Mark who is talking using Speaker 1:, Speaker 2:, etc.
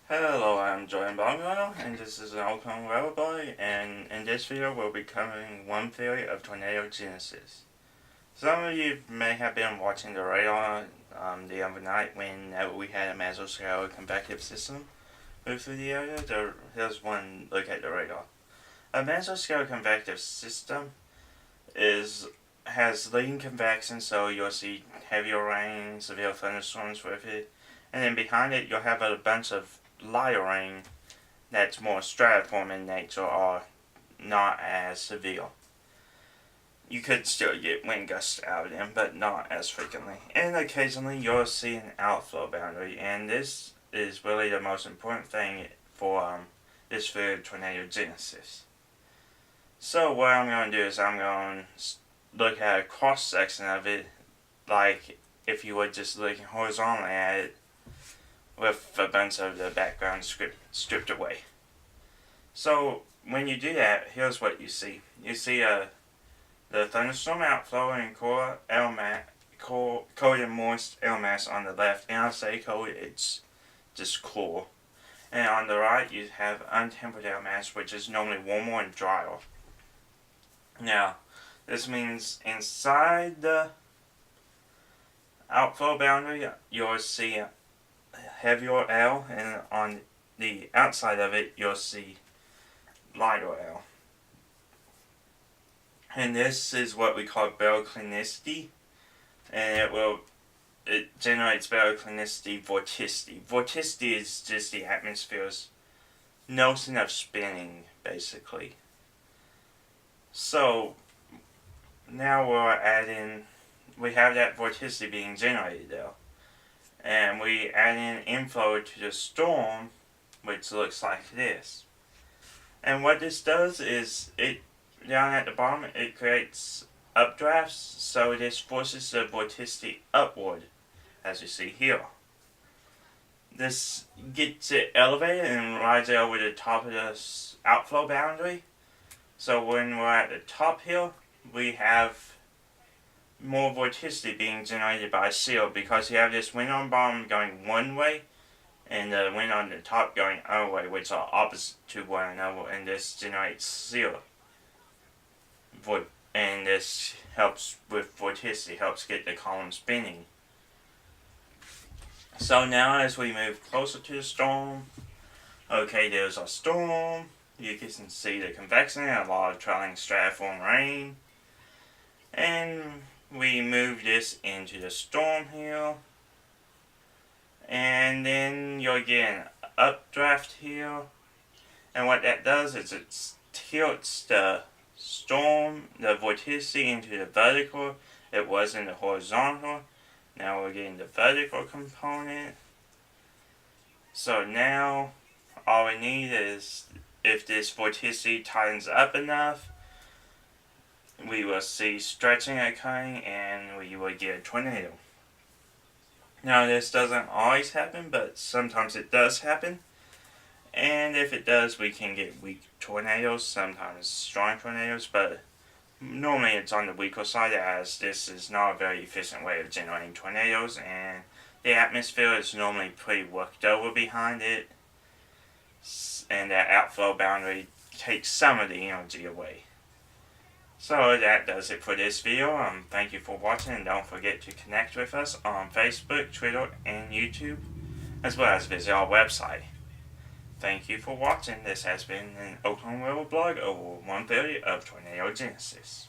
Speaker 1: Hello, I'm Jordan Baumgartner, and this is an Oakland Weather Boy, and in this video we'll be covering one theory of tornado genesis. Some of you may have been watching the radar the other night when we had a mesoscale convective system move through the area. Here's one look at the radar. A mesoscale convective system has leading convection, so you'll see heavier rain, severe thunderstorms with it, and then behind it you'll have a bunch of lighter rain that's more stratiform in nature or not as severe. You could still get wind gusts out of them, but not as frequently. And occasionally you'll see an outflow boundary, and this is really the most important thing for this theory of tornado genesis. So what I'm going to do is I'm going to look at a cross section of it, like if you were just looking horizontally at it, with a bunch of the background stripped away. So when you do that, here's what you see. You see the thunderstorm outflow and cold and moist air mass on the left, and I say cold, it's just cool. And on the right you have untempered air mass, which is normally warmer and drier. Now, this means inside the outflow boundary you'll see heavier air, and on the outside of it you'll see lighter air. And this is what we call baroclinicity, and it generates baroclinicity vorticity. Vorticity is just the atmosphere's notion of spinning, basically. So now we have that vorticity being generated there. And we add in inflow to the storm, which looks like this. And what this does is, down at the bottom, it creates updrafts, so this forces the vorticity upward, as you see here. This gets it elevated and rides it over the top of the outflow boundary. So when we're at the top here, we have more vorticity being generated by SEAL, because you have this wind on bottom going one way and the wind on the top going other way, which are opposite to one another, and this generates SEAL. And this helps with vorticity, helps get the column spinning. So now as we move closer to the storm, okay, there's a storm. You can see the convection and a lot of trailing stratiform rain. And we move this into the storm here, and then you'll get an updraft here, and what that does is it tilts the storm, the vorticity, into the vertical. It was in the horizontal. Now we're getting the vertical component. So now all we need is, if this vorticity tightens up enough, we will see stretching occurring and we will get a tornado. Now this doesn't always happen, but sometimes it does happen. And if it does, we can get weak tornadoes, sometimes strong tornadoes, but normally it's on the weaker side, as this is not a very efficient way of generating tornadoes, and the atmosphere is normally pretty worked over behind it, and that outflow boundary takes some of the energy away. So that does it for this video. Thank you for watching, and don't forget to connect with us on Facebook, Twitter, and YouTube, as well as visit our website. Thank you for watching. This has been an Oakland Weather Blog over one theory of tornado genesis.